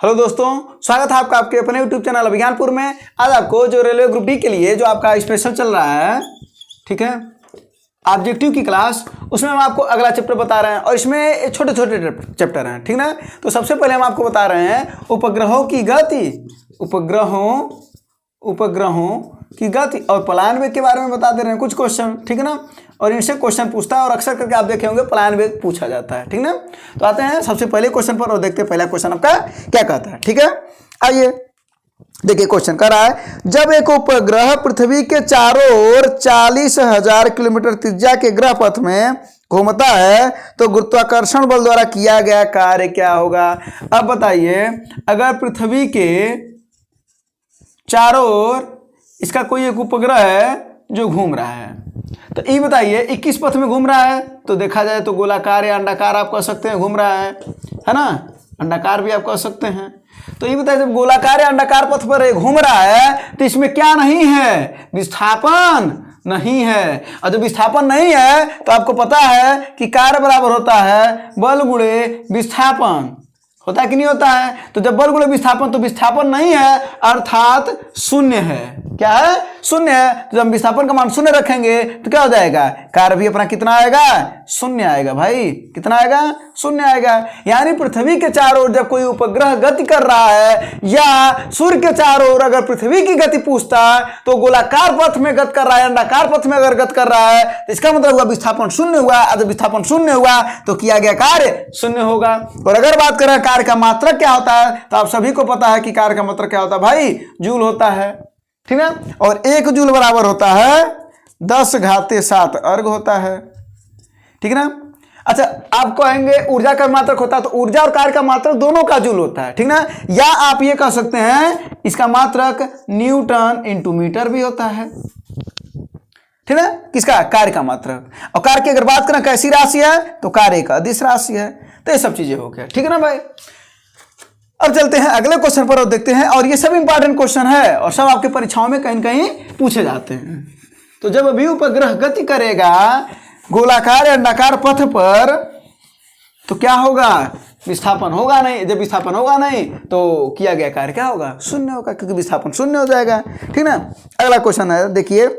Hello दोस्तों, स्वागत है आपका आपके अपने यूट्यूब चैनल अभिज्ञानपुर में। आज आपको जो रेलवे ग्रुप डी के लिए जो आपका स्पेशल चल रहा है, ठीक है, ऑब्जेक्टिव की क्लास, उसमें हम आपको अगला चैप्टर बता रहे हैं और इसमें छोटे छोटे चैप्टर हैं, ठीक ना। तो सबसे पहले हम आपको बता रहे हैं उपग्रहों की गति, उपग्रहों की गति और पलायन वेग के बारे में बता दे रहे हैं कुछ क्वेश्चन, ठीक है ना। और इनसे क्वेश्चन पूछता है और अक्सर करके आप देखे होंगे पलायन वेग पूछा जाता है, ठीक ना। तो आते हैं सबसे पहले क्वेश्चन पर और देखते हैं पहला क्वेश्चन आपका क्या कहता है, ठीक है। आइए देखिए, क्वेश्चन कर रहा है, जब एक उपग्रह पृथ्वी के चारों ओर 40,000 किलोमीटर त्रिज्या के ग्रह पथ में घूमता है तो गुरुत्वाकर्षण बल द्वारा किया गया कार्य क्या होगा। अब बताइए, अगर पृथ्वी के चारों ओर इसका कोई एक उपग्रह है जो घूम रहा है, तो ये बताइए 21 पथ में घूम रहा है, तो देखा जाए तो गोलाकार या अंडाकार आप कह सकते हैं घूम रहा है ना, अंडाकार भी आप कह सकते हैं। तो ये बताइए, जब गोलाकार या अंडाकार पथ पर घूम रहा है तो इसमें क्या नहीं है, विस्थापन नहीं है। और जब विस्थापन नहीं है तो आपको पता है कि कार्य बराबर होता है बल गुणे विस्थापन, होता है कि नहीं होता है। तो जब बल गुणे विस्थापन, तो विस्थापन नहीं है अर्थात शून्य है। क्या है? शून्य है। तो जब विस्थापन का मान शून्य रखेंगे तो क्या हो जाएगा, कार्य भी अपना कितना आएगा, शून्य आएगा। भाई कितना आएगा, शून्य आएगा। यानी पृथ्वी के चारों ओर जब कोई उपग्रह गति कर रहा है या सूर्य के चारों ओर अगर पृथ्वी की गति पूछता है तो गोलाकार पथ में गति कर रहा है, अंडाकार पथ में अगर गति कर रहा है तो इसका मतलब हुआ विस्थापन शून्य हुआ। जब विस्थापन शून्य हुआ तो किया गया कार्य शून्य होगा। और अगर बात करें कार्य का मात्रक क्या होता है, तो आप सभी को पता है कि कार्य का मात्रक क्या होता है, भाई जूल होता है, ठीक है। और 1 जूल बराबर होता है 10⁻7 अर्ग होता है, ठीक है ना। अच्छा, आप कहेंगे ऊर्जा का मात्रक होता है, तो ऊर्जा और कार्य का मात्रक दोनों का जूल होता है, ठीक ना। या आप ये कह सकते हैं इसका मात्रक न्यूटन इंटू मीटर भी होता है, ठीक है। किसका, कार्य का मात्रक। और कार्य की अगर बात करें कैसी राशि है, तो कार्य एक अदिश राशि है। तो ये सब चीजें हो गया, ठीक है ना भाई। अब चलते हैं अगले क्वेश्चन पर और देखते हैं, और ये सब इंपॉर्टेंट क्वेश्चन है और सब आपके परीक्षाओं में कहीं न कहीं पूछे जाते हैं। तो जब अभी उपग्रह गति करेगा गोलाकार या अंडाकार पथ पर तो क्या होगा, विस्थापन होगा नहीं। जब विस्थापन होगा नहीं तो किया गया कार्य क्या होगा, शून्य होगा, क्योंकि विस्थापन शून्य हो जाएगा, ठीक ना। अगला क्वेश्चन है, देखिए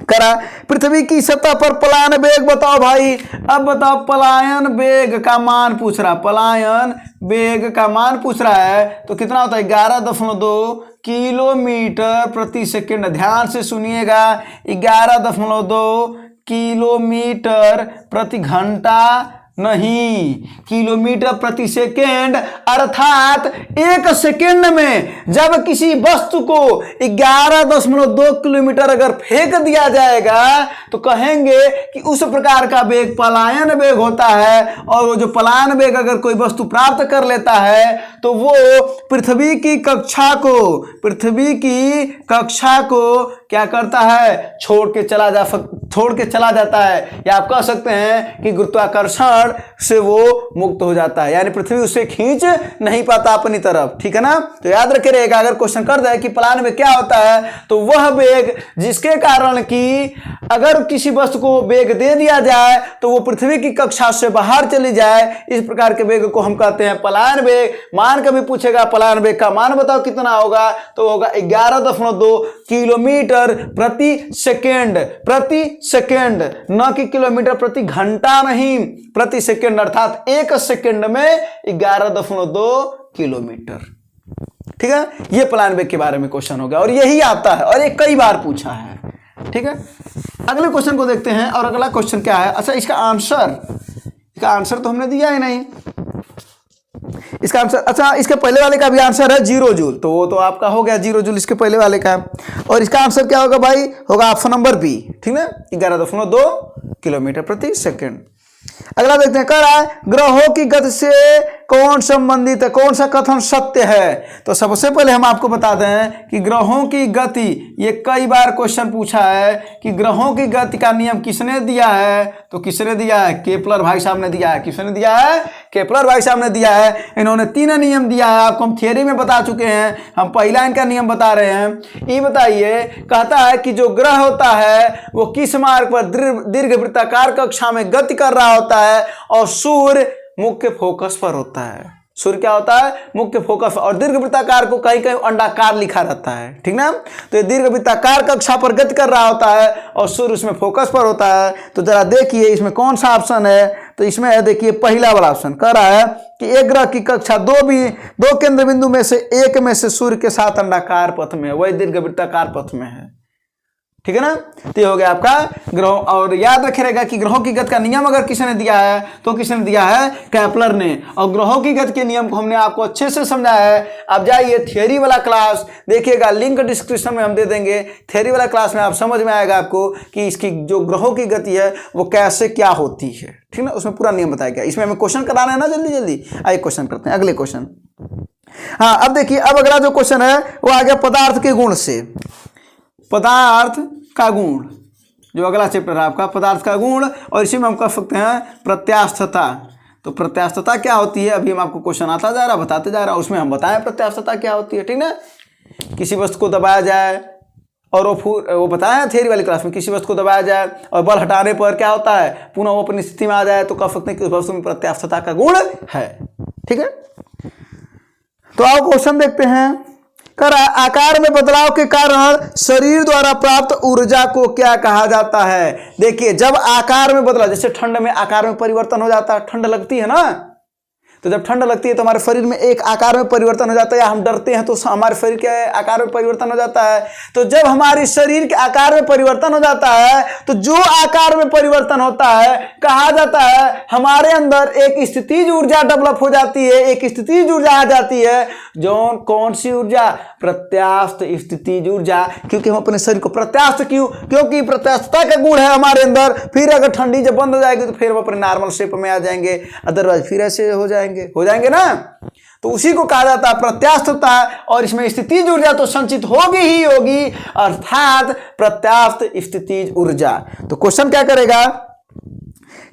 करा, पृथ्वी की सतह पर पलायन वेग बताओ भाई। अब बताओ, पलायन वेग का मान पूछ रहा, पलायन वेग का मान पूछ रहा है, तो कितना होता है 11.2 किलोमीटर प्रति सेकेंड। ध्यान से सुनिएगा, 11.2 किलोमीटर प्रति घंटा नहीं, किलोमीटर प्रति सेकेंड। अर्थात 1 सेकेंड में जब किसी वस्तु को 11.2 किलोमीटर अगर फेंक दिया जाएगा तो कहेंगे कि उस प्रकार का वेग पलायन वेग होता है। और वो जो पलायन वेग अगर कोई वस्तु प्राप्त कर लेता है तो वो पृथ्वी की कक्षा को क्या करता है, छोड़ के चला जाता है। या आप कह सकते हैं कि गुरुत्वाकर्षण से वो मुक्त हो जाता है, यानी पृथ्वी उसे खींच नहीं पाता अपनी तरफ, ठीक है ना। तो याद रखिएगा, अगर क्वेश्चन कर दे कि पलायन वेग क्या होता है, तो वह वेग जिसके कारण कि अगर किसी वस्तु को वेग दे दिया जाए तो वो पृथ्वी की कक्षा से बाहर चली जाए, इस प्रकार के वेग को हम कहते हैं पलायन वेग। मान कभी पूछेगा पलायन वेग का मान बताओ कितना होगा, तो होगा 11.2 किलोमीटर प्रति सेकेंड, न कि किलोमीटर प्रति घंटा नहीं, प्रति सेकेंड। अर्थात 1 सेकेंड में 11.2 किलोमीटर, ठीक है। ये पलायन वेग के बारे में क्वेश्चन हो गया और यही आता है और ये कई बार पूछा है, ठीक है। अगले क्वेश्चन को देखते हैं, और अगला क्वेश्चन क्या है। अच्छा, इसका आंसर तो हमने दिया ही नहीं, इसका आंसर। अच्छा, इसके पहले वाले का भी आंसर है 0 जूल, तो वो तो आपका हो गया 0 जूल इसके पहले वाले का। और इसका आंसर क्या होगा भाई, होगा ऑप्शन नंबर बी, ठीक है, 11.2 किलोमीटर प्रति सेकेंड। अगला देखते हैं, कह रहा है ग्रहों की गति से कौन संबंधित है, कौन सा कथन सत्य है। तो सबसे पहले हम आपको बता दें कि ग्रहों की गति, ये कई बार क्वेश्चन पूछा है कि ग्रहों की गति का नियम किसने दिया है, तो किसने दिया है, केपलर भाई साहब ने दिया है। किसने दिया है, केपलर भाई साहब ने दिया है। इन्होंने 3 नियम दिया है, आपको हम थियरी में बता चुके हैं, हम पहला इनका नियम बता रहे हैं। ये बताइए, कहता है कि जो ग्रह होता है वो किस मार्ग पर दीर्घवृत्ताकार कक्षा में गति कर रहा होता है और सूर्य मुख्य फोकस पर होता है। सूर्य क्या होता है, मुख्य फोकस। और दीर्घवृत्ताकार को कहीं कहीं अंडाकार लिखा रहता है, ठीक ना। तो ये दीर्घवृत्ताकार कक्षा पर गति कर रहा होता है और सूर्य उसमें फोकस पर होता है। तो जरा देखिए इसमें कौन सा ऑप्शन है, तो इसमें है देखिए पहला वाला ऑप्शन कह रहा है कि एक ग्रह की कक्षा दो केंद्र बिंदु में से एक में से सूर्य के साथ अंडाकार पथ में है, वही दीर्घवृत्ताकार पथ में है, ठीक है ना। तो ये हो गया आपका ग्रहों। और याद रखिएगा कि ग्रहों की गति का नियम अगर किसने दिया है तो किसने दिया है, केपलर ने। और ग्रहों की गति के नियम को हमने आपको अच्छे से समझाया है। आप जाइए थियोरी वाला क्लास देखिएगा, लिंक डिस्क्रिप्शन में हम दे देंगे। थियोरी वाला क्लास में आप समझ में आएगा आपको कि इसकी जो ग्रहों की गति है वो कैसे क्या होती है, ठीक ना। उसमें पूरा नियम बताया गया। इसमें हमें क्वेश्चन कराना है ना, जल्दी जल्दी आइए क्वेश्चन करते हैं। अगले क्वेश्चन, हाँ अब देखिए, अब अगला जो क्वेश्चन है वो आ गया पदार्थ के गुण से। पदार्थ का गुण, जो अगला चैप्टर है आपका पदार्थ का गुण, और इसी में हम कह सकते हैं प्रत्यास्थता। तो प्रत्यास्थता क्या होती है, अभी हम आपको क्वेश्चन आता जा रहा बताते जा रहा, उसमें हम बताएं प्रत्यास्थता क्या होती है, ठीक ना। किसी वस्तु को दबाया जाए और वो बताया थियरी वाली क्लास में, किसी वस्तु को दबाया जाए और बल हटाने पर क्या होता है, पुनः वो अपनी स्थिति में आ जाए, तो कह सकते हैं कि उस वस्तु में प्रत्यास्थता का गुण है, ठीक है। तो आओ क्वेश्चन देखते हैं। आकार में बदलाव के कारण शरीर द्वारा प्राप्त ऊर्जा को क्या कहा जाता है। देखिए जब आकार में बदला, जैसे ठंड में आकार में परिवर्तन हो जाता है, ठंड लगती है ना, तो जब ठंड लगती है तो हमारे शरीर में एक आकार में परिवर्तन हो जाता है, या हम डरते हैं तो हमारे शरीर के आकार में परिवर्तन हो जाता है। तो जब हमारे शरीर के आकार में परिवर्तन हो जाता है तो जो आकार में परिवर्तन होता है कहा जाता है हमारे अंदर एक स्थितिज ऊर्जा डेवलप हो जाती है, एक स्थितिज ऊर्जा आ जाती है। जो कौन सी ऊर्जा, प्रत्यास्थ स्थितिज ऊर्जा। क्योंकि हम अपने शरीर को प्रत्यास्थ क्यों, क्योंकि प्रत्यास्थता का गुण है हमारे अंदर। फिर अगर ठंडी जब बंद हो जाएगी तो फिर हम अपने नॉर्मल शेप में आ जाएंगे, अदरवाइज फिर ऐसे हो जाएंगे ना। तो उसी को कहा जाता है प्रत्यास्थता। और इसमें स्थितिज ऊर्जा तो संचित होगी ही होगी, अर्थात प्रत्यास्थ स्थितिज ऊर्जा। तो क्वेश्चन क्या करेगा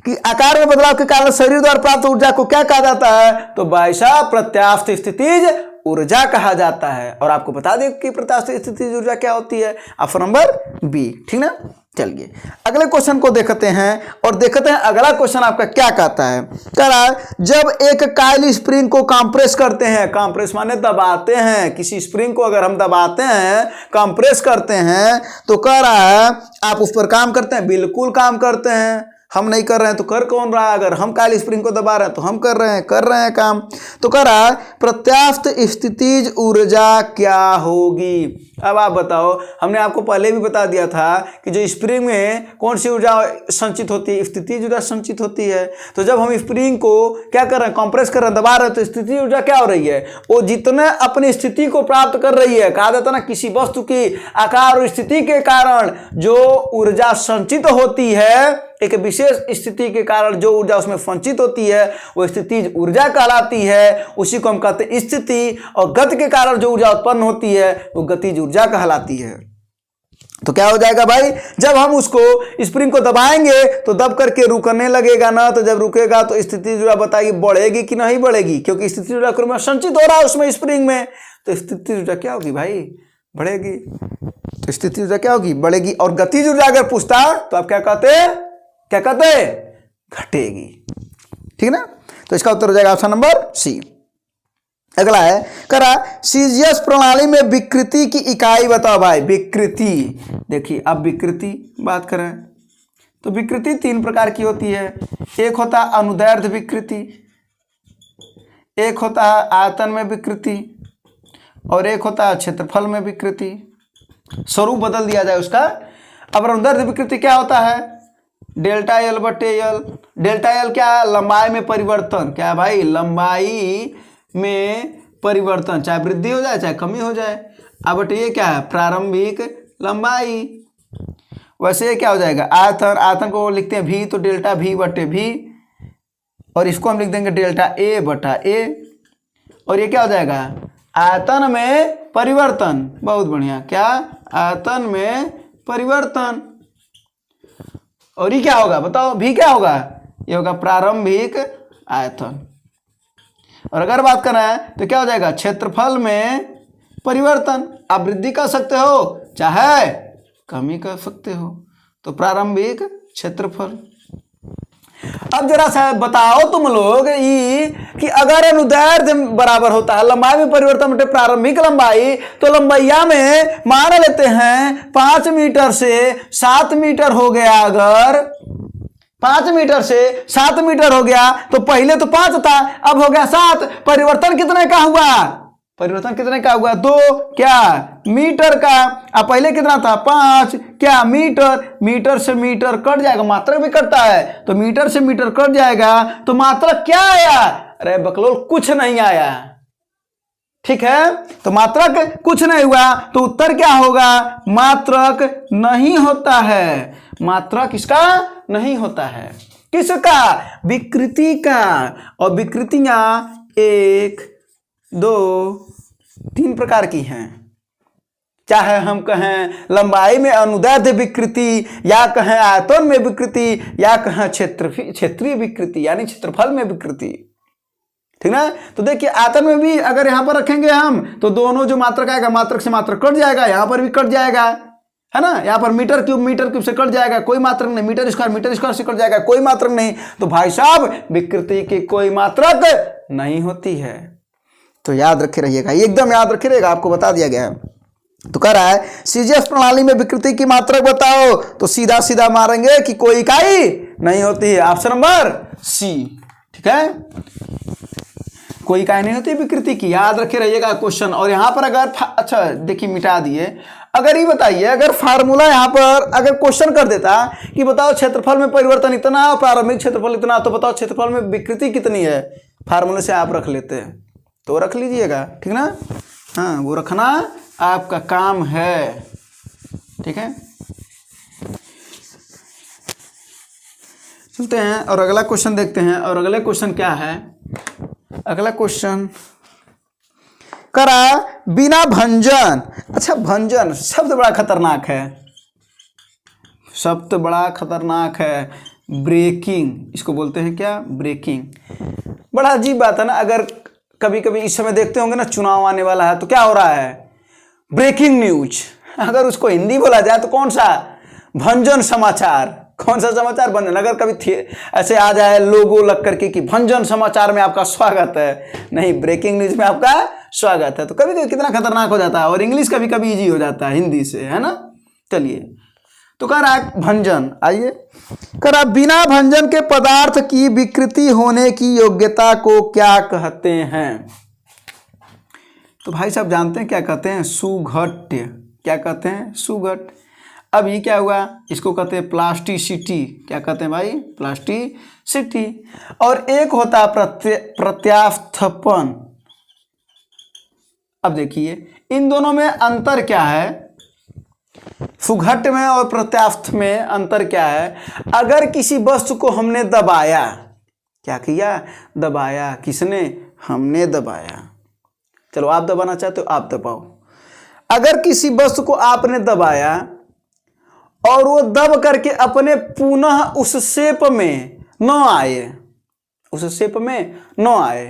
कि आकार में बदलाव के कारण शरीर द्वारा प्राप्त ऊर्जा को क्या कहा जाता है, तो भाई साहब प्रत्यास्थ स्थितिज ऊर्जा कहा जाता है। और आपको बता दें कि प्रत्यास्थ स्थितिज ऊर्जा क्या होती है, ऑप्शन नंबर बी, ठीक ना। चलिए अगले क्वेश्चन को देखते हैं और देखते हैं अगला क्वेश्चन आपका क्या कहता है। कह रहा है जब एक काइल स्प्रिंग को कंप्रेस करते हैं, कंप्रेस माने दबाते हैं, किसी स्प्रिंग को अगर हम दबाते हैं, कंप्रेस करते हैं, तो कह रहा है आप उस पर काम करते हैं, बिल्कुल काम करते हैं। हम नहीं कर रहे हैं तो कर कौन रहा है, अगर हम काइल स्प्रिंग को दबा रहे हैं तो हम कर रहे हैं काम। तो कह रहा है प्रत्यास्थ स्थितिज ऊर्जा क्या होगी। अब आप बताओ, हमने आपको पहले भी बता दिया था कि जो स्प्रिंग में कौन सी ऊर्जा संचित होती है, स्थितिज ऊर्जा संचित होती है। तो जब हम स्प्रिंग को क्या कर रहे हैं, कंप्रेस कर रहे हैं, दबा रहे हैं, तो स्थितिज ऊर्जा क्या हो रही है, वो जितने अपनी स्थिति को प्राप्त कर रही है। कहा जाता है ना, किसी वस्तु की आकार और स्थिति के कारण जो ऊर्जा संचित होती है, एक विशेष स्थिति के कारण जो ऊर्जा उसमें संचित होती है वो स्थितिज ऊर्जा कहलाती है। उसी को हम कहते हैं स्थिति। और गति के कारण जो ऊर्जा उत्पन्न होती है वो गतिज ऊर्जा कहलाती है। तो क्या हो जाएगा भाई, जब हम उसको स्प्रिंग को दबाएंगे तो दब करके रुकने लगेगा ना, तो जब रुकेगा तो स्थितिज ऊर्जा बताइए बढ़ेगी कि नहीं बढ़ेगी, क्योंकि स्थितिज ऊर्जा संचित हो रहा है उसमें स्प्रिंग में। तो स्थितिज ऊर्जा क्या होगी भाई, बढ़ेगी। तो स्थितिज ऊर्जा क्या होगी, बढ़ेगी। और गतिज ऊर्जा अगर पूछता तो आप क्या कहते घटेगी, ठीक ना। तो इसका उत्तर हो जाएगा ऑप्शन नंबर सी। अगला है करा सीजीएस प्रणाली में विकृति की इकाई बताओ भाई। विकृति, देखिए अब विकृति बात करें तो विकृति 3 प्रकार की होती है। एक होता है अनुदैर्ध्य विकृति, एक होता है आयतन में विकृति, और एक होता है क्षेत्रफल में विकृति। स्वरूप बदल दिया जाए उसका। अब अनुदैर्ध्य विकृति क्या होता है, डेल्टा एल बटे एल। डेल्टा एल क्या है, लंबाई में परिवर्तन। क्या है भाई, लंबाई में परिवर्तन, चाहे वृद्धि हो जाए चाहे कमी हो जाए। अब बटे ये क्या है, प्रारंभिक लंबाई। वैसे ये क्या हो जाएगा, आयतन। आयतन को लिखते हैं भी, तो डेल्टा भी बटे भी, और इसको हम लिख देंगे डेल्टा ए बटा ए। और ये क्या हो जाएगा, आयतन में परिवर्तन। बहुत बढ़िया, क्या, आयतन में परिवर्तन। और ये क्या होगा बताओ, भी क्या होगा, ये होगा प्रारंभिक आयतन। और अगर बात करें तो क्या हो जाएगा, क्षेत्रफल में परिवर्तन। आप वृद्धि कर सकते हो चाहे कमी कर सकते हो, तो प्रारंभिक क्षेत्रफल। अब जरा सा बताओ तुम लोग ई कि अगर अनुदैर्ध्य बराबर होता है, लंबाई में परिवर्तन बटे प्रारंभिक लंबाई, तो लंबाइया में मान लेते हैं 5 मीटर से 7 मीटर हो गया। अगर 5 मीटर से 7 मीटर हो गया तो पहले तो 5 था, अब हो गया 7। परिवर्तन कितने का हुआ? परिवर्तन कितने का हुआ? 2 क्या मीटर का। अब पहले कितना था? 5 क्या मीटर। मीटर से मीटर कट जाएगा, मात्रक भी कटता है, तो मीटर से मीटर कट जाएगा, तो मात्रक क्या आया? अरे बकलोल कुछ नहीं आया। ठीक है, तो मात्रक कुछ नहीं हुआ, तो उत्तर क्या होगा? मात्रक नहीं होता है। मात्रक इसका नहीं होता है। किसका? विकृति का। और विकृतियां 1 2 3 प्रकार की हैं। चाहे हम कहें लंबाई में अनुदैर्ध्य विकृति, या कहें आयतन में विकृति, या कहें क्षेत्रीय विकृति यानी क्षेत्रफल में विकृति। ठीक ना? तो देखिए आयतन में भी अगर यहां पर रखेंगे हम, तो दोनों जो मात्रक आएगा, मात्रक से मात्रक कट जाएगा, यहां पर भी कट जाएगा, है ना? यहां पर मीटर क्यूब से कट जाएगा, कोई मात्रक नहीं। मीटर स्क्वायर से कट जाएगा, कोई मात्रक नहीं। तो भाई साहब विकृति की कोई मात्रक नहीं होती है। तो याद रखे रहिएगा, एकदम याद रखे रहिएगा, आपको बता दिया गया है। तो कह रहा है सीजीएस प्रणाली में विकृति की मात्रक बताओ, तो सीधा सीधा मारेंगे कि कोई इकाई नहीं होती है। Option number C. ठीक है, कोई इकाई नहीं होती विकृति की, याद रखे रहिएगा क्वेश्चन। और यहां पर अगर अच्छा देखिए मिटा दिए, अगर ये बताइए, अगर फार्मूला यहां पर अगर क्वेश्चन कर देता कि बताओ क्षेत्रफल में परिवर्तन इतना, प्रारंभिक क्षेत्रफल इतना, तो बताओ क्षेत्रफल में विकृति कितनी है, फार्मूले से आप रख लेते हैं, तो रख लीजिएगा। ठीक ना? हाँ, वो रखना आपका काम है। ठीक है, चलते हैं और अगला क्वेश्चन देखते हैं। और अगले क्वेश्चन क्या है? अगला क्वेश्चन करा बिना भंजन। अच्छा, भंजन शब्द बड़ा खतरनाक है, शब्द बड़ा खतरनाक है। ब्रेकिंग इसको बोलते हैं, क्या? ब्रेकिंग। बड़ा अजीब बात है ना। अगर कभी कभी इस समय देखते होंगे ना, चुनाव आने वाला है, तो क्या हो रहा है? Breaking news. अगर उसको हिंदी बोला जाए तो कौन सा? भंजन समाचार। कौन सा समाचार? भंजन। अगर कभी ऐसे आ जाए लोगो लग करके कि भंजन समाचार में आपका स्वागत है, नहीं, ब्रेकिंग न्यूज में आपका स्वागत है। तो कभी कभी कितना खतरनाक हो जाता है, और इंग्लिश कभी कभी इजी हो जाता है हिंदी से, है ना? चलिए, तो कह रहा है भंजन। आइए, कह रहा बिना भंजन के पदार्थ की विकृति होने की योग्यता को क्या कहते हैं? तो भाई साहब जानते हैं क्या कहते हैं? सुघट्य। क्या कहते हैं? सुघट्य। अब ये क्या हुआ? इसको कहते हैं प्लास्टिसिटी। क्या कहते हैं भाई? प्लास्टिसिटी। और एक होता है प्रत्यास्थपन। अब देखिए इन दोनों में अंतर क्या है? सुघट्य में और प्रत्यास्थ में अंतर क्या है? अगर किसी वस्तु को हमने दबाया, क्या किया? दबाया। किसने? हमने दबाया। चलो आप दबाना चाहते हो, आप दबाओ। अगर किसी वस्तु को आपने दबाया और वो दब करके अपने पुनः उस शेप में न आए, उस शेप में न आए,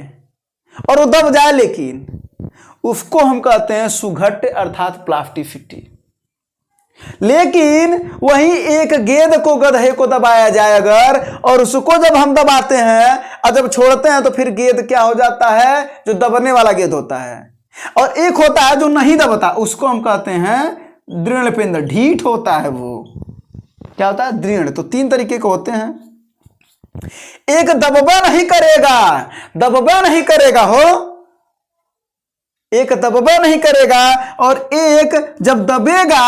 और वो दब जाए, लेकिन उसको हम कहते हैं सुघट्य अर्थात प्लास्टिसिटी। लेकिन वहीं एक गेंद को, गधे को दबाया जाए अगर, और उसको जब हम दबाते हैं और जब छोड़ते हैं, तो फिर गेंद क्या हो जाता है? जो दबने वाला गेंद होता है। और एक होता है जो नहीं दबता, उसको हम कहते हैं दृढ़ पिंड, ढीठ होता है वो। क्या होता है? दृढ़। तो 3 तरीके के होते हैं। एक दबा नहीं करेगा, दबा नहीं करेगा हो, एक दबा नहीं करेगा, और एक जब दबेगा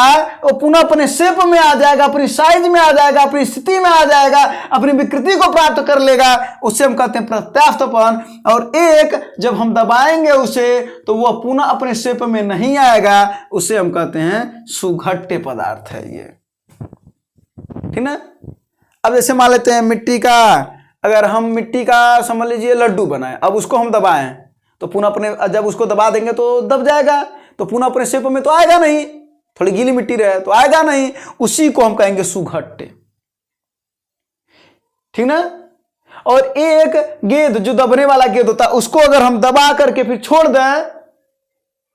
वो पुनः अपने शेप में आ जाएगा, अपनी साइज में आ जाएगा, अपनी स्थिति में आ जाएगा, अपनी विकृति को प्राप्त कर लेगा, उससे हम कहते हैं प्रत्यास्थपन। और एक जब हम दबाएंगे उसे तो वह पुनः अपने शेप में नहीं आएगा, उसे हम कहते हैं सुघट्य पदार्थ है ये। ठीक ना? अब जैसे मान लेते हैं मिट्टी का, अगर हम मिट्टी का समझ लीजिए लड्डू बनाए, अब उसको हम दबाएं तो पुनः अपने, जब उसको दबा देंगे तो दब जाएगा, तो पुनः अपने शेप में तो आएगा नहीं, थोड़ी गीली मिट्टी रहे तो आएगा नहीं, उसी को हम कहेंगे सुघट्य। ठीक ना? और एक गेंद जो दबने वाला गेंद होता है, उसको अगर हम दबा करके फिर छोड़ दें,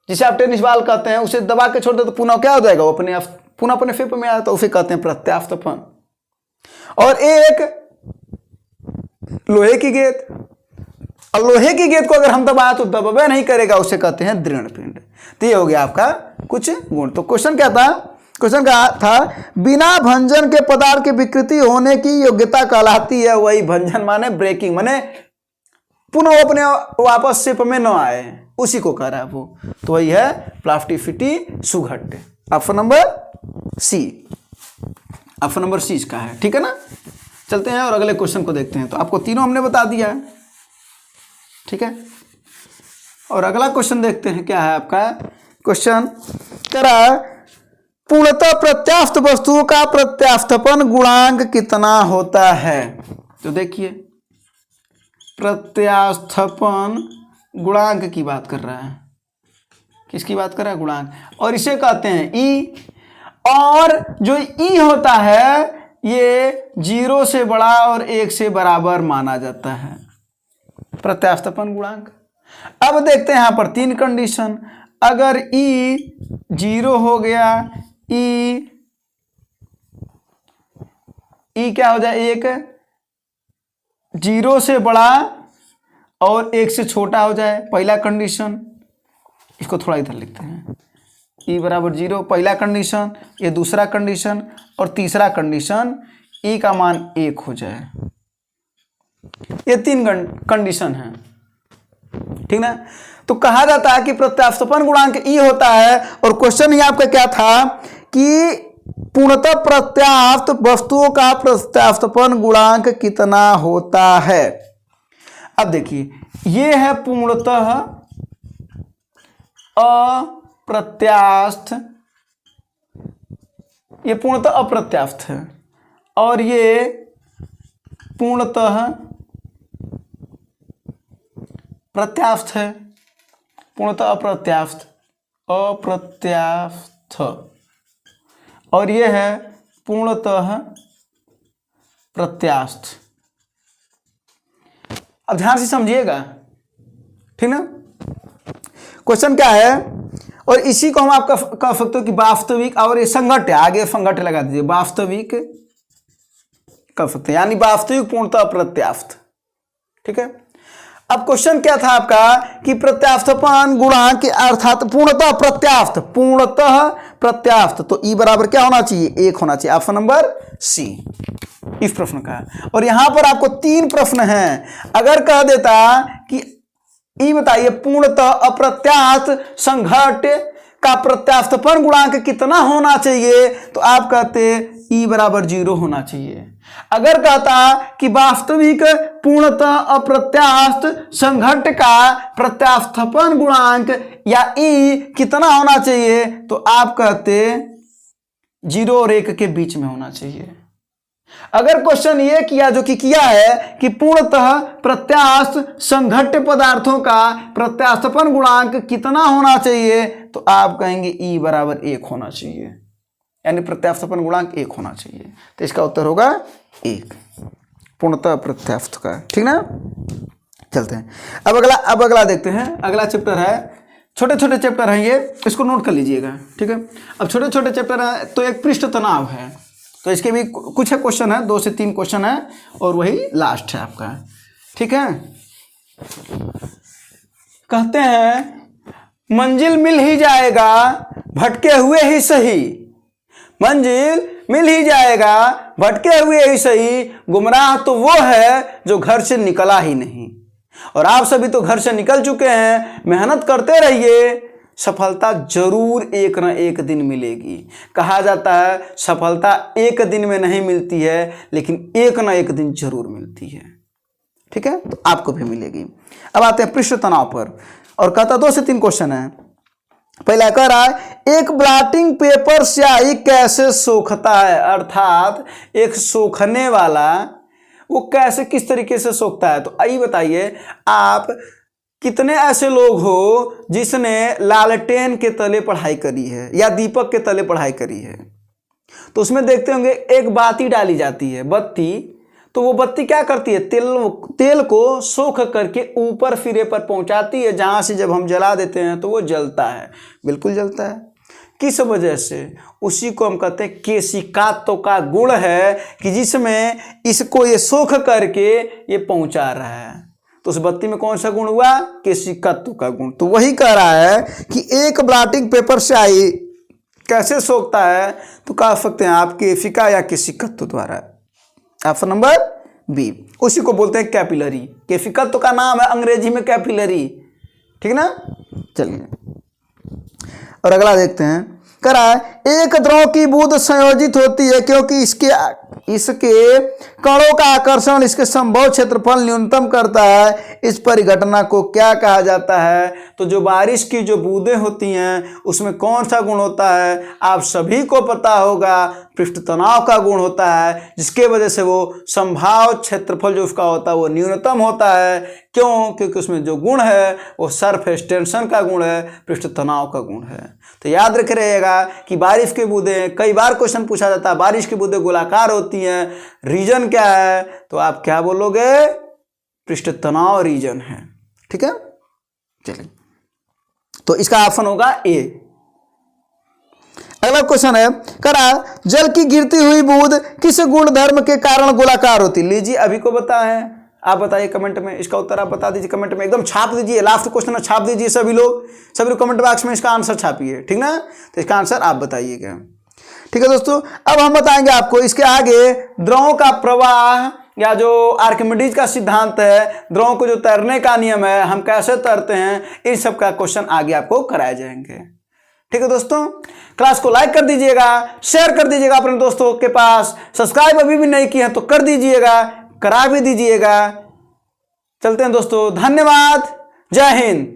जिसे आप टेनिस बॉल कहते हैं, उसे दबा के छोड़ दें तो पुनः क्या हो जाएगा? वो अपने पुनः अपने शेप में आया, तो उसे कहते हैं प्रत्यास्थपन। और एक लोहे की गेंद, और लोहे की गेंद को अगर हम दबाए तो दबावे नहीं करेगा, उसे कहते हैं दृढ़ पिंड। तो ये हो गया आपका कुछ गुण। तो क्वेश्चन क्या था, क्वेश्चन का था बिना भंजन के पदार्थ की विकृति होने की योग्यता कहलाती है। वही भंजन माने ब्रेकिंग, माने पुनः अपने वापस शेप में न आए, उसी को कह रहा है वो। तो वही है प्लास्टिसिटी, सुघट्ट। Option number C, option number C इसका है, ठीक है ना। चलते हैं और अगले क्वेश्चन को देखते हैं। तो आपको तीनों हमने बता दिया है, ठीक है। और अगला क्वेश्चन देखते हैं क्या है आपका। क्वेश्चन कह रहा है पूर्णतः प्रत्यास्थ वस्तुओं का प्रत्यास्थपन गुणांक कितना होता है। तो देखिए प्रत्यास्थपन गुणांक की बात कर रहा है, किसकी बात कर रहा है, गुणांक। और इसे कहते हैं ई, और जो ई होता है ये 0 से बड़ा और 1 से बराबर माना जाता है, प्रत्यास्थपन गुणांक। अब देखते हैं यहां पर 3 कंडीशन। अगर ई 0 हो गया, ई क्या हो जाए, 1 0 से बड़ा और 1 से छोटा हो जाए, पहला कंडीशन। इसको थोड़ा इधर लिखते हैं, ई बराबर 0 पहला कंडीशन, ये दूसरा कंडीशन, और तीसरा कंडीशन ई का मान 1 हो जाए। ये 3 कंडीशन है, ठीक ना। तो कहा जाता है कि प्रत्यास्थपन गुणांक ई होता है। और क्वेश्चन ही आपका क्या था कि पूर्णतः प्रत्यास्थ वस्तुओं का प्रत्यास्थपन गुणांक कितना होता है। अब देखिए ये है पूर्णतः अप्रत्यास्थ, ये पूर्णतः अप्रत्यास्थ है, और ये पूर्णतः प्रत्यास्थ है, पूर्णतः अप्रत्यास्थ, और ये है पूर्णतः प्रत्यास्थ। अब ध्यान से समझिएगा, ठीक ना। क्वेश्चन क्या है, और इसी को हम आपका कह सकते हो कि वास्तविक, और ये संघट्ट है, आगे संघट्ट लगा दीजिए, वास्तविक कह सकते हैं, यानी वास्तविक पूर्णतः अप्रत्यास्थ, ठीक है। अब क्वेश्चन क्या था आपका कि प्रत्यास्थपन गुणांक अर्थात पूर्णतः प्रत्यास्थ, पूर्णतः प्रत्यास्थ, तो ई बराबर क्या होना चाहिए, 1 होना चाहिए। ऑप्शन नंबर सी इस प्रश्न का। और यहां पर आपको 3 प्रश्न हैं। अगर कह देता कि ई बताइए पूर्णतः अप्रत्यास्थ संघट्ट का प्रत्यास्थपन गुणांक कितना होना चाहिए, तो आप कहते ई बराबर 0 होना चाहिए। अगर कहता कि वास्तविक पूर्णतः अप्रत्यास्थ संघट्ट का प्रत्यास्थपन गुणांक या ई कितना होना चाहिए, तो आप कहते 0 और 1 के बीच में होना चाहिए। अगर क्वेश्चन ये किया जो कि किया है कि पूर्णतः प्रत्यास्थ संघट्ट पदार्थों का प्रत्यास्थपन गुणांक कितना होना चाहिए, तो आप कहेंगे ई बराबर 1 होना चाहिए, यानी प्रत्यास्थपन गुणांक 1 होना चाहिए। तो इसका उत्तर होगा 1 पूर्णतः प्रत्यास्थ का, ठीक ना। चलते हैं अब अगला देखते हैं। अगला चैप्टर है, छोटे छोटे चैप्टर हैं ये, इसको नोट कर लीजिएगा, ठीक है। अब छोटे छोटे चैप्टर है, तो एक पृष्ठ तनाव है, तो इसके भी कुछ है क्वेश्चन है, 2 से 3 क्वेश्चन है, और वही लास्ट है आपका, ठीक है। कहते हैं मंजिल मिल ही जाएगा भटके हुए ही सही, मंजिल मिल ही जाएगा भटके हुए ही सही, गुमराह तो वो है जो घर से निकला ही नहीं। और आप सभी तो घर से निकल चुके हैं, मेहनत करते रहिए, सफलता जरूर एक न एक दिन मिलेगी। कहा जाता है सफलता एक दिन में नहीं मिलती है, लेकिन एक न एक दिन जरूर मिलती है, ठीक है। तो आपको भी मिलेगी। अब आते हैं पृष्ठ तनाव पर, और कहता 2 से 3 क्वेश्चन है। पहला कह रहा है एक ब्लॉटिंग पेपर स्याही कैसे सोखता है, अर्थात एक सोखने वाला वो कैसे किस तरीके से सोखता है। तो आइए बताइए आप कितने ऐसे लोग हो जिसने लालटेन के तले पढ़ाई करी है या दीपक के तले पढ़ाई करी है। तो उसमें देखते होंगे एक बाती डाली जाती है, बत्ती, तो वो बत्ती क्या करती है, तेल को सोख करके ऊपर सिरे पर पहुंचाती है, जहां से जब हम जला देते हैं तो वो जलता है, बिल्कुल जलता है। किस वजह से? उसी को हम कहते हैं केशिकात्व का गुण है कि जिसमें इसको ये सोख करके ये पहुंचा रहा है। तो उस बत्ती में कौन सा गुण हुआ? केशिकात्व का गुण। तो वही कह रहा है कि एक ब्लॉटिंग पेपर से आई कैसे सोखता है? तो कह सकते हैं आप केशिका या केशिकात्व द्वारा। Option number B. उसी को बोलते हैं कैपिलरी। केशिकात्व का नाम है अंग्रेजी में कैपिलरी। ठीक ना? चलिए और अगला देखते हैं। कह रहा है एक द्रव की बूंद संयोजित होती है क्योंकि इसके कणों का आकर्षण इसके संभव क्षेत्रफल न्यूनतम करता है। इस परिघटना को क्या कहा जाता है? तो जो बारिश की जो बूंदें होती हैं उसमें कौन सा गुण होता है? आप सभी को पता होगा, पृष्ठ तनाव का गुण होता है, जिसके वजह से वो संभाव क्षेत्रफल जो उसका होता है वो न्यूनतम होता है। क्यों? क्योंकि उसमें जो गुण है वो सरफेस टेंशन का गुण है, पृष्ठ तनाव का गुण है। तो याद रखे रहिएगा कि बारिश की बूंदें, कई बार क्वेश्चन पूछा जाता है, बारिश की बूंदें गोलाकार होती हैं, रीजन क्या है? तो आप क्या बोलोगे? पृष्ठ तनाव रीजन है। ठीक है, चलिए तो इसका ऑप्शन होगा ए। अगला क्वेश्चन है, करा जल की गिरती हुई बूंद किस गुण धर्म के कारण गोलाकार होती? लीजिए अभी को बता है, आप बताइए कमेंट में, इसका उत्तर आप बता दीजिए कमेंट में, एकदम छाप दीजिए। लास्ट क्वेश्चन में छाप दीजिए सभी लोग कमेंट बॉक्स में इसका आंसर छापिए। ठीक ना? तो इसका आंसर आप बताइएगा। ठीक है दोस्तों, अब हम बताएंगे आपको इसके आगे द्रवों का प्रवाह या जो आर्किमिडीज का सिद्धांत है, द्रवों को जो तैरने का नियम है, हम कैसे तैरते हैं, इन सब का क्वेश्चन आगे आपको कराए जाएंगे। ठीक है दोस्तों, क्लास को लाइक कर दीजिएगा, शेयर कर दीजिएगा अपने दोस्तों के पास, सब्सक्राइब अभी भी नहीं किए हैं तो कर दीजिएगा, करा भी दीजिएगा। चलते हैं दोस्तों, धन्यवाद, जय हिंद।